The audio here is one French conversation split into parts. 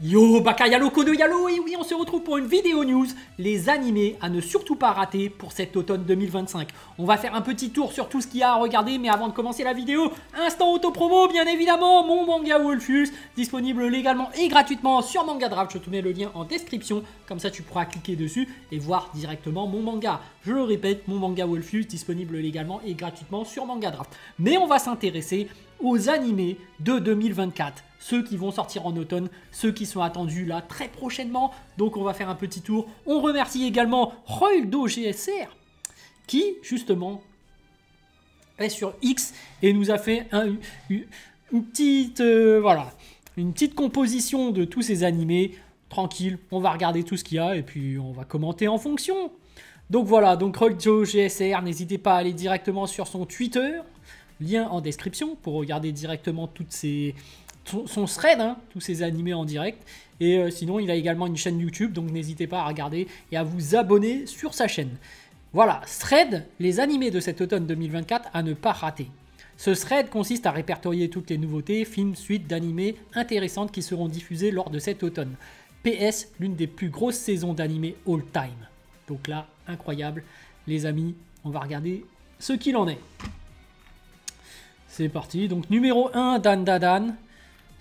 Yo, Baka Yalo, Kodo Yalo, et oui, on se retrouve pour une vidéo news, les animés à ne surtout pas rater pour cet automne 2025. On va faire un petit tour sur tout ce qu'il y a à regarder, mais avant de commencer la vidéo, instant auto-promo, bien évidemment, mon manga Wolfus, disponible légalement et gratuitement sur Manga Draft. Je te mets le lien en description, comme ça tu pourras cliquer dessus et voir directement mon manga. Je le répète, mon manga Wolfus, disponible légalement et gratuitement sur Manga Draft. Mais on va s'intéresser aux animés de 2024. Ceux qui vont sortir en automne, ceux qui sont attendus là très prochainement. Donc on va faire un petit tour. On remercie également Roildo GSR qui justement est sur X et nous a fait une petite une petite composition de tous ces animés. Tranquille, on va regarder tout ce qu'il y a et puis on va commenter en fonction. Donc voilà, donc Roildo GSR, n'hésitez pas à aller directement sur son Twitter. Lien en description pour regarder directement toutes ces... son thread, hein, tous ces animés en direct. Et sinon, il a également une chaîne YouTube, donc n'hésitez pas à regarder et à vous abonner sur sa chaîne. Voilà, thread, les animés de cet automne 2024 à ne pas rater. Ce thread consiste à répertorier toutes les nouveautés, films, suites d'animés intéressantes qui seront diffusées lors de cet automne. PS, l'une des plus grosses saisons d'animés all time. Donc là, incroyable. Les amis, on va regarder ce qu'il en est. C'est parti. Donc numéro 1, Dan Dadan.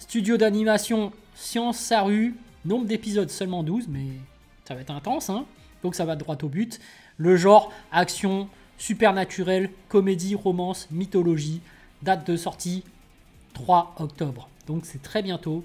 Studio d'animation Science Saru, nombre d'épisodes seulement 12, mais ça va être intense, hein. Donc ça va droit au but. Le genre action, supernaturel, comédie, romance, mythologie. Date de sortie 3 octobre. Donc c'est très bientôt.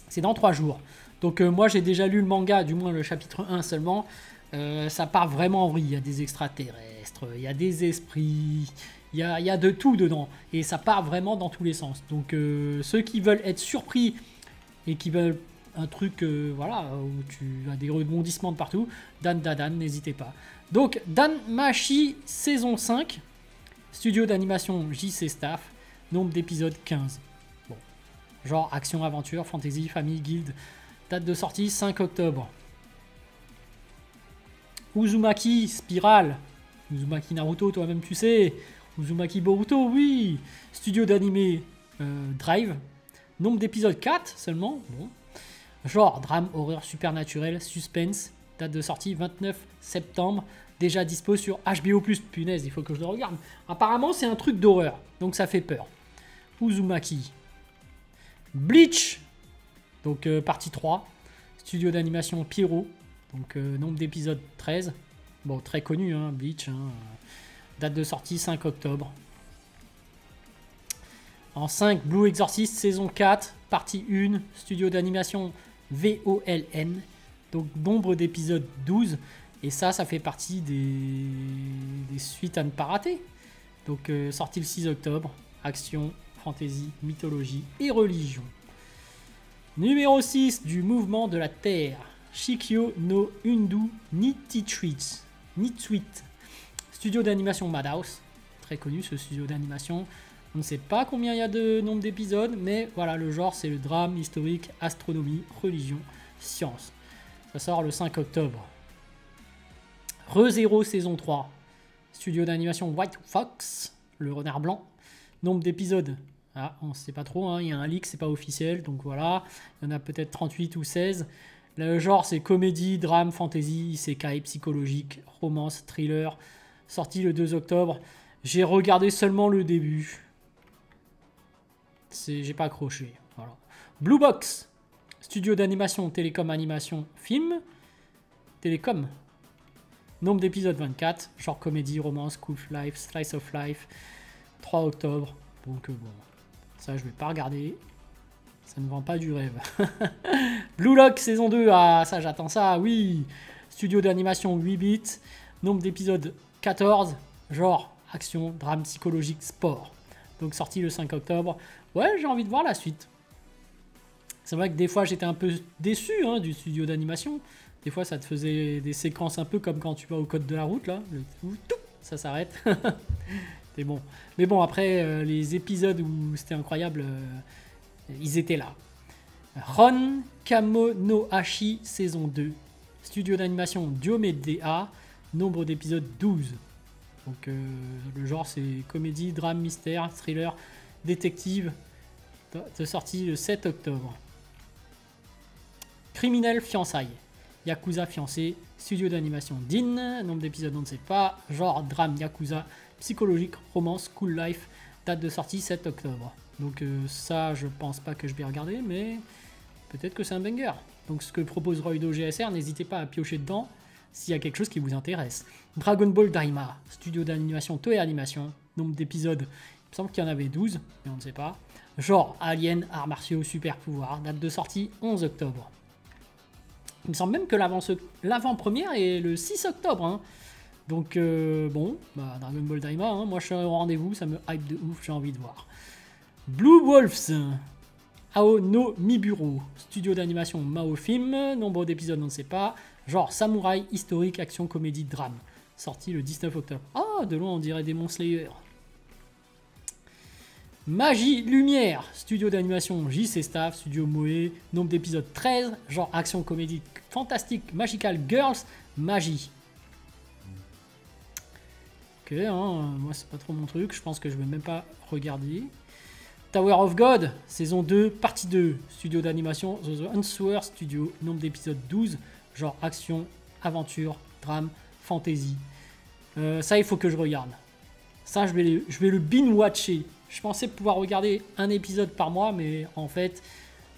C'est dans 3 jours. Donc moi j'ai déjà lu le manga, du moins le chapitre 1 seulement. Ça part vraiment en vrille. Il y a des extraterrestres, il y a des esprits... Il y a de tout dedans et ça part vraiment dans tous les sens. Donc ceux qui veulent être surpris et qui veulent un truc voilà, où tu as des rebondissements de partout, Dan Dadan, n'hésitez pas. Donc Danmachi saison 5, studio d'animation JC Staff, nombre d'épisodes 15. Bon, genre action, aventure, fantasy, famille, guilde, date de sortie 5 octobre. Uzumaki Spiral, Uzumaki Naruto, toi-même tu sais. Uzumaki Boruto, oui. Studio d'animé Drive. Nombre d'épisodes 4 seulement. Bon. Genre drame, horreur, supernaturel, suspense. Date de sortie 29 septembre. Déjà dispo sur HBO+. Punaise, il faut que je le regarde. Apparemment, c'est un truc d'horreur. Donc ça fait peur. Uzumaki. Bleach. Donc partie 3. Studio d'animation Pierrot. Donc nombre d'épisodes 13. Bon, très connu, hein, Bleach. Hein. Date de sortie 5 octobre. En 5, Blue Exorcist, saison 4, partie 1, studio d'animation VOLN. Donc nombre d'épisodes 12. Et ça fait partie des suites à ne pas rater. Donc sortie le 6 octobre. Action, fantasy, mythologie et religion. Numéro 6, du mouvement de la Terre. Shikyo no Undu Nitsuit. Studio d'animation Madhouse, très connu ce studio d'animation. On ne sait pas combien il y a de nombre d'épisodes, mais voilà, le genre c'est le drame, historique, astronomie, religion, science. Ça sort le 5 octobre. ReZero saison 3, studio d'animation White Fox, le renard blanc. Nombre d'épisodes, ah, on ne sait pas trop, hein, il y a un leak, c'est pas officiel, donc voilà. Il y en a peut-être 38 ou 16. Le genre c'est comédie, drame, fantasy, isekai, psychologique, romance, thriller. Sorti le 2 octobre. J'ai regardé seulement le début. J'ai pas accroché. Voilà. Blue Box. Studio d'animation, télécom, animation, film. Télécom. Nombre d'épisodes 24. Genre comédie, romance, cool life, slice of life. 3 octobre. Donc bon. Ça je vais pas regarder. Ça ne vend pas du rêve. Blue Lock saison 2. Ah ça j'attends ça. Oui. Studio d'animation 8 bits. Nombre d'épisodes 14, genre action, drame psychologique, sport. Donc sorti le 5 octobre. Ouais, j'ai envie de voir la suite. C'est vrai que des fois j'étais un peu déçu hein, du studio d'animation. Des fois ça te faisait des séquences un peu comme quand tu vas au code de la route là. Ça s'arrête. C'est bon. Mais bon, après les épisodes où c'était incroyable, ils étaient là. Ron Kamonohashi saison 2. Studio d'animation Diomedea. Nombre d'épisodes 12. Donc le genre c'est comédie, drame, mystère, thriller, détective. De sortie le 7 octobre. Criminel fiançailles. Yakuza fiancé. Studio d'animation DIN. Nombre d'épisodes on ne sait pas. Genre drame Yakuza. Psychologique, romance, cool life. Date de sortie 7 octobre. Donc ça je pense pas que je vais regarder, mais peut-être que c'est un banger. Donc ce que propose Roido GSR, n'hésitez pas à piocher dedans s'il y a quelque chose qui vous intéresse. Dragon Ball Daima, studio d'animation Toei Animation. Nombre d'épisodes, il me semble qu'il y en avait 12, mais on ne sait pas. Genre Alien, arts martiaux, super pouvoir. Date de sortie 11 octobre. Il me semble même que l'avant-première est le 6 octobre. Hein. Donc bon, bah, Dragon Ball Daima, hein, moi je suis au rendez-vous, ça me hype de ouf, j'ai envie de voir. Blue Wolves, Ao no Miburo, studio d'animation Mao Film, nombre d'épisodes on ne sait pas, genre samouraï, historique, action, comédie, drame, sorti le 19 octobre. Ah, de loin on dirait Demon Slayer. Magie Lumière, studio d'animation JC Staff, studio Moe, nombre d'épisodes 13, genre action, comédie, fantastique, magical, girls, magie. Ok, hein, moi c'est pas trop mon truc, je pense que je vais même pas regarder. Tower of God, saison 2, partie 2, studio d'animation The Answer Studio, nombre d'épisodes 12, genre action, aventure, drame, fantasy. Ça il faut que je regarde. Ça je vais le binge-watcher. Je pensais pouvoir regarder un épisode par mois, mais en fait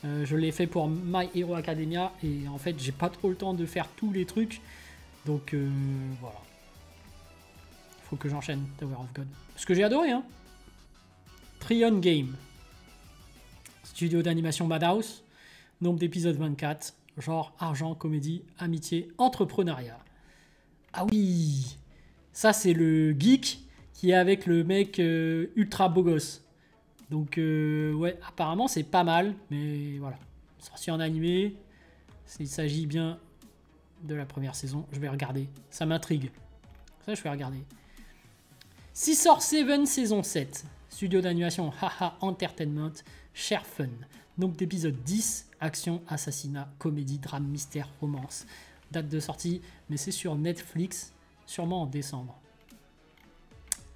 je l'ai fait pour My Hero Academia et en fait j'ai pas trop le temps de faire tous les trucs. Donc voilà. Faut que j'enchaîne Tower of God. Ce que j'ai adoré, hein. Trion Game. Studio d'animation Madhouse. Nombre d'épisodes 24. Genre argent, comédie, amitié, entrepreneuriat. Ah oui. Ça, c'est le geek qui est avec le mec ultra beau gosse. Donc, ouais, apparemment, c'est pas mal. Mais voilà. Sorti en animé. Il s'agit bien de la première saison. Je vais regarder. Ça m'intrigue. Ça, je vais regarder. Scissor 7 saison 7, studio d'animation Haha Entertainment, Share Fun, nombre d'épisodes 10, action, assassinat, comédie, drame, mystère, romance. Date de sortie, mais c'est sur Netflix, sûrement en décembre.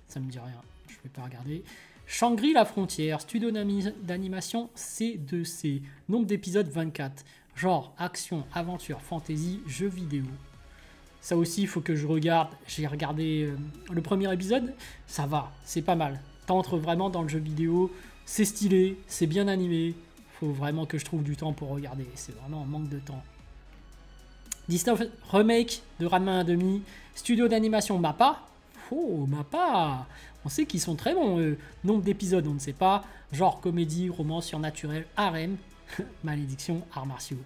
Ça me dit rien, je vais pas regarder. Shangri-La Frontière, studio d'animation C2C, nombre d'épisodes 24, genre action, aventure, fantasy, jeux vidéo. Ça aussi, il faut que je regarde. J'ai regardé le premier épisode. Ça va, c'est pas mal. T'entres vraiment dans le jeu vidéo. C'est stylé, c'est bien animé. Il faut vraiment que je trouve du temps pour regarder. C'est vraiment un manque de temps. Disney remake de Ranma 1,5. Studio d'animation Mappa. Oh, Mappa. On sait qu'ils sont très bons. Nombre d'épisodes, on ne sait pas. Genre comédie, romance surnaturelle, harem, malédiction, arts martiaux.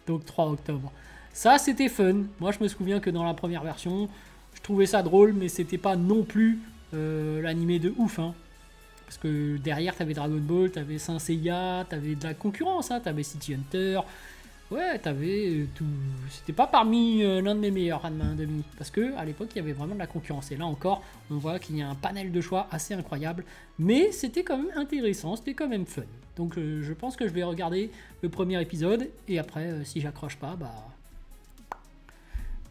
Donc 3 octobre. Ça, c'était fun. Moi, je me souviens que dans la première version, je trouvais ça drôle, mais c'était pas non plus l'animé de ouf. Hein. Parce que derrière, t'avais Dragon Ball, t'avais Saint Seiya, t'avais de la concurrence, hein, t'avais City Hunter. Ouais, t'avais tout. C'était pas parmi l'un de mes meilleurs Ranma 1,5. Parce que à l'époque, il y avait vraiment de la concurrence. Et là encore, on voit qu'il y a un panel de choix assez incroyable. Mais c'était quand même intéressant, c'était quand même fun. Donc, je pense que je vais regarder le premier épisode. Et après, si j'accroche pas, bah.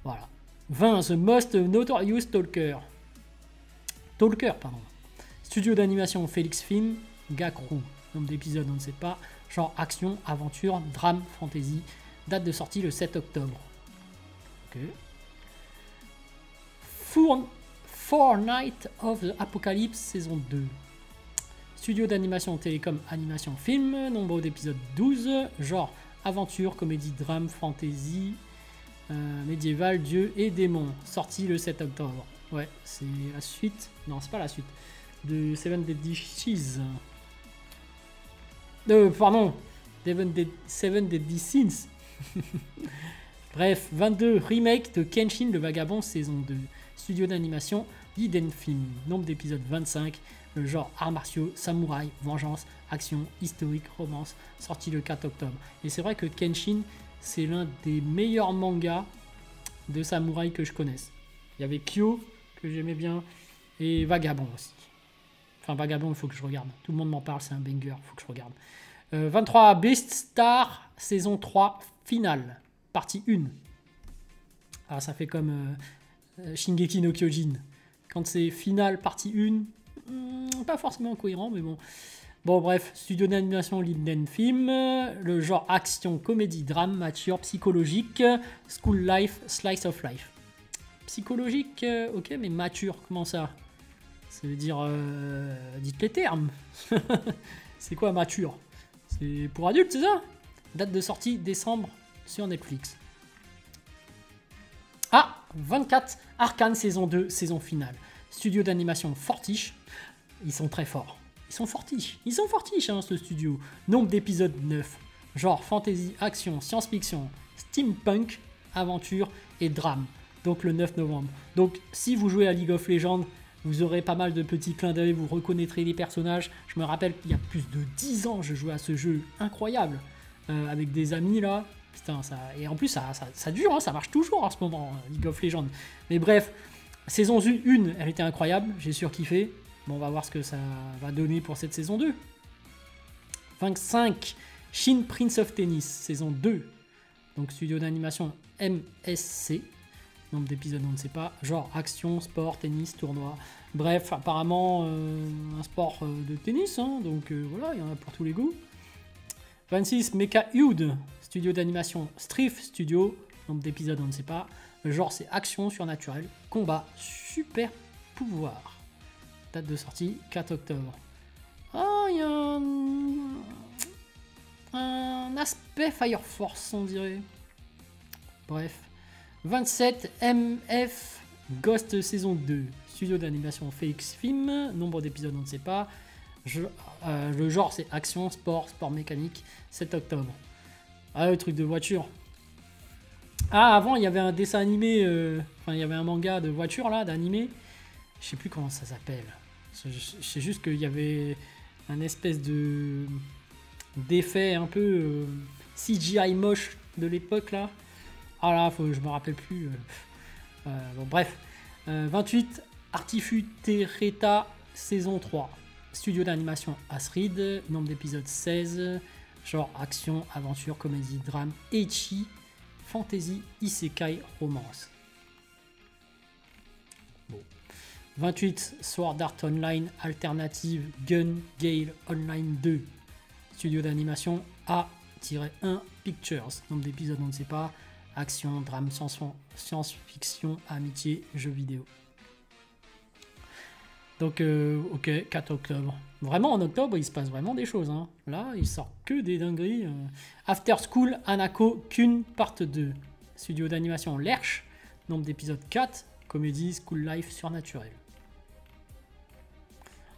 Voilà. 20. The Most Notorious Talker. Talker, pardon. Studio d'animation Félix Film, Gakru. Nombre d'épisodes, on ne sait pas. Genre action, aventure, drame, fantasy. Date de sortie le 7 octobre. Ok. Fortnite of the Apocalypse, saison 2. Studio d'animation Télécom Animation Film. Nombre d'épisodes 12. Genre aventure, comédie, drame, fantasy. Médiéval, dieu et démon, sorti le 7 octobre. Ouais, c'est la suite. Non, c'est pas la suite. De Seven Deadly Cheese. Pardon. Seven Deadly Sins. Bref, 22 remake de Kenshin le Vagabond saison 2. Studio d'animation Hidden Film. Nombre d'épisodes 25. Le genre arts martiaux, samouraï, vengeance, action, historique, romance. Sorti le 4 octobre. Et c'est vrai que Kenshin, c'est l'un des meilleurs mangas de samouraï que je connaisse. Il y avait Kyo, que j'aimais bien, et Vagabond aussi. Enfin, Vagabond, il faut que je regarde. Tout le monde m'en parle, c'est un banger, il faut que je regarde. 23, Beast Star, saison 3, finale, partie 1. Ah, ça fait comme Shingeki no Kyojin. Quand c'est finale, partie 1, pas forcément cohérent, mais bon. Bon bref, studio d'animation Linden Film, le genre action, comédie, drame, mature, psychologique, school life, slice of life. Psychologique, ok, mais mature, comment ça? Ça veut dire, dites les termes. C'est quoi mature? C'est pour adultes, c'est ça? Date de sortie décembre sur Netflix. Ah, 24, Arcane saison 2, saison finale. Studio d'animation Fortiche, ils sont très forts. Ils sont fortiches, hein, ce studio. Nombre d'épisodes 9. Genre fantasy, action, science-fiction, steampunk, aventure et drame. Donc le 9 novembre. Donc si vous jouez à League of Legends, vous aurez pas mal de petits clins d'œil, vous reconnaîtrez les personnages. Je me rappelle qu'il y a plus de 10 ans, je jouais à ce jeu incroyable. Avec des amis là. Putain, ça... Et en plus, ça dure, hein, ça marche toujours en ce moment, League of Legends. Mais bref, saison 1, elle était incroyable, j'ai surkiffé. Bon, on va voir ce que ça va donner pour cette saison 2. 25, Shin Prince of Tennis, saison 2. Donc, studio d'animation MSC. Nombre d'épisodes, on ne sait pas. Genre action, sport, tennis, tournoi. Bref, apparemment, un sport de tennis. Hein, donc, voilà, il y en a pour tous les goûts. 26, Mecha Youth, studio d'animation Strife Studio. Nombre d'épisodes, on ne sait pas. Le genre, c'est action surnaturelle, combat, super pouvoir. Date de sortie, 4 octobre. Ah, il y a un aspect Fire Force, on dirait. Bref. 27, MF Ghost saison 2. Studio d'animation FX Film. Nombre d'épisodes, on ne sait pas. Le genre, c'est action, sport mécanique. 7 octobre. Ah, le truc de voiture. Ah, avant, il y avait un dessin animé. Enfin, il y avait un manga de voiture, là, d'animé. Je sais plus comment ça s'appelle. Je sais juste qu'il y avait un espèce d'effet un peu CGI moche de l'époque là. Ah là, je me rappelle plus. Bon, bref. 28, Artifutereta saison 3. Studio d'animation Asrid. Nombre d'épisodes 16. Genre action, aventure, comédie, drame, ecchi, fantasy, isekai, romance. 28, Sword Art Online Alternative Gun Gale Online 2. Studio d'animation A-1 Pictures. Nombre d'épisodes, on ne sait pas. Action, drame, science-fiction, amitié, jeux vidéo. Donc, ok, 4 octobre. Vraiment, en octobre, il se passe vraiment des choses. Hein. Là, il sort que des dingueries. After School Hanako Kun Part 2. Studio d'animation Lerche. Nombre d'épisodes 4. Comédie, school life, surnaturel.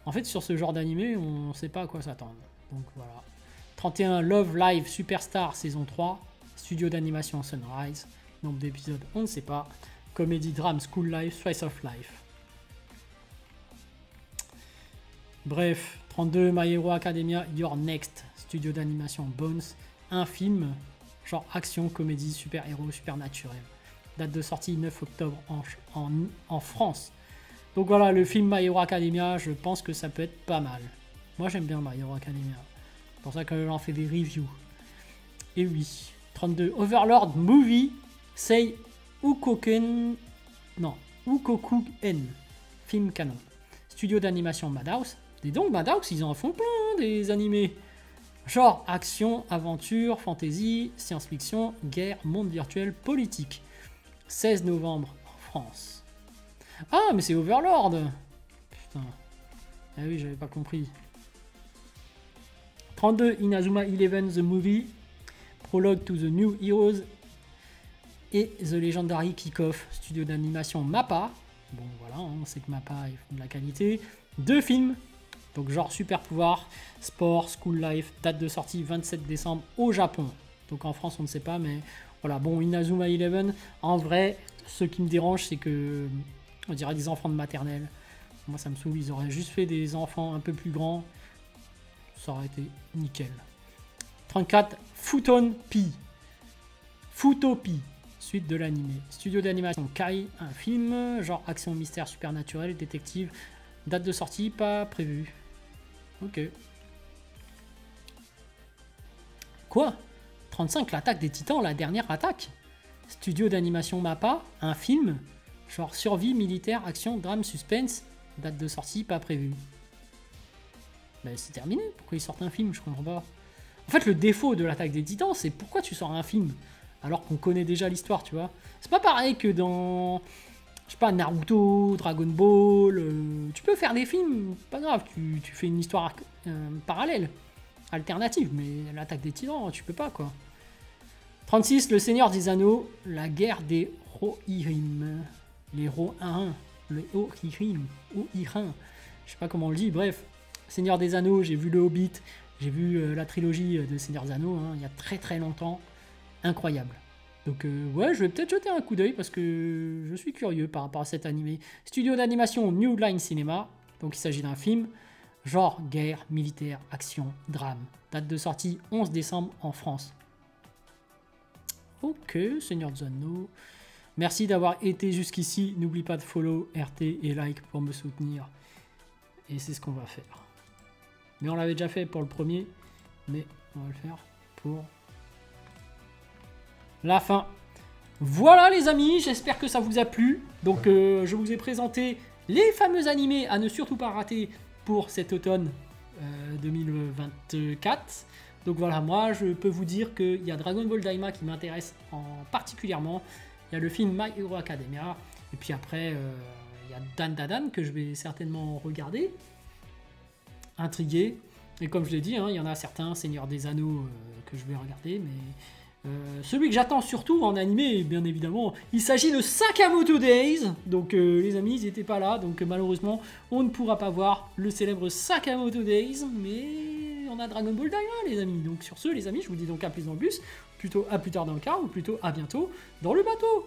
En fait, sur ce genre d'animé, on ne sait pas à quoi s'attendre. Donc voilà. 31, Love Live Superstar saison 3. Studio d'animation Sunrise. Nombre d'épisodes, on ne sait pas. Comédie, drame, school life, slice of life. Bref, 32, My Hero Academia Your Next. Studio d'animation Bones. Un film, genre action, comédie, super-héros, supernaturel. Date de sortie 9 octobre en France. Donc voilà, le film My Hero Academia, je pense que ça peut être pas mal. Moi j'aime bien My Hero Academia. C'est pour ça que j'en fais des reviews. Et oui, 32, Overlord Movie Sei Ukoku-en. Film canon. Studio d'animation Madhouse. Et donc Madhouse, ils en font plein des animés. Genre action, aventure, fantasy, science-fiction, guerre, monde virtuel, politique. 16 novembre en France. Ah, mais c'est Overlord. Putain. Ah oui, j'avais pas compris. 32, Inazuma Eleven The Movie. Prologue to the New Heroes. Et The Legendary Kick-Off. Studio d'animation MAPPA. Bon, voilà, on sait que MAPPA, ils font de la qualité. 2 films. Donc genre super pouvoir, sport, school life. Date de sortie 27 décembre au Japon. Donc en France, on ne sait pas, mais... Voilà, bon, Inazuma Eleven, en vrai, ce qui me dérange, c'est que on dirait des enfants de maternelle. Moi, ça me saoule, ils auraient juste fait des enfants un peu plus grands. Ça aurait été nickel. 34, Futonpi. Futopi, suite de l'animé. Studio d'animation Kai, un film, genre action, mystère, supernaturel, détective. Date de sortie, pas prévue. Ok. Quoi ? 35, l'attaque des titans, la dernière attaque. Studio d'animation MAPPA, un film, genre survie, militaire, action, drame, suspense, date de sortie pas prévue. Bah, c'est terminé. Pourquoi ils sortent un film? Je comprends pas. En fait, le défaut de l'attaque des Titans, c'est pourquoi tu sors un film alors qu'on connaît déjà l'histoire, tu vois. C'est pas pareil que dans, je sais pas, Naruto, Dragon Ball. Tu peux faire des films, pas grave, tu fais une histoire parallèle, alternative, mais l'attaque des Titans, tu peux pas, quoi. 36, le Seigneur des Anneaux, la guerre des Rohirrim. Les Rohirrim. Les Rohirrim. Rohirrim. Je sais pas comment on le dit, bref. Seigneur des Anneaux, j'ai vu le Hobbit, j'ai vu la trilogie de Seigneur des Anneaux, hein, il y a très très longtemps. Incroyable. Donc ouais, je vais peut-être jeter un coup d'œil parce que je suis curieux par rapport à cet animé. Studio d'animation New Line Cinema, donc il s'agit d'un film, genre guerre, militaire, action, drame. Date de sortie 11 décembre en France. Ok, Seigneur des Anneaux. Merci d'avoir été jusqu'ici. N'oublie pas de follow, RT et like pour me soutenir. Et c'est ce qu'on va faire. Mais on l'avait déjà fait pour le premier. Mais on va le faire pour la fin. Voilà les amis, j'espère que ça vous a plu. Donc je vous ai présenté les fameux animés à ne surtout pas rater pour cet automne 2024. Donc voilà, moi je peux vous dire qu'il y a Dragon Ball Daima qui m'intéresse particulièrement. Il y a le film My Hero Academia. Et puis après, il y a Dan Dadan que je vais certainement regarder. Intrigué. Et comme je l'ai dit, hein, il y en a certains, Seigneur des Anneaux, que je vais regarder. Mais celui que j'attends surtout en animé, bien évidemment, il s'agit de Sakamoto Days. Donc les amis, ils n'étaient pas là. Donc malheureusement, on ne pourra pas voir le célèbre Sakamoto Days. Mais on a Dragon Ball Daima, les amis. Donc sur ce, les amis, je vous dis donc à plus dans le bus, plutôt à plus tard dans le car, ou plutôt à bientôt dans le bateau.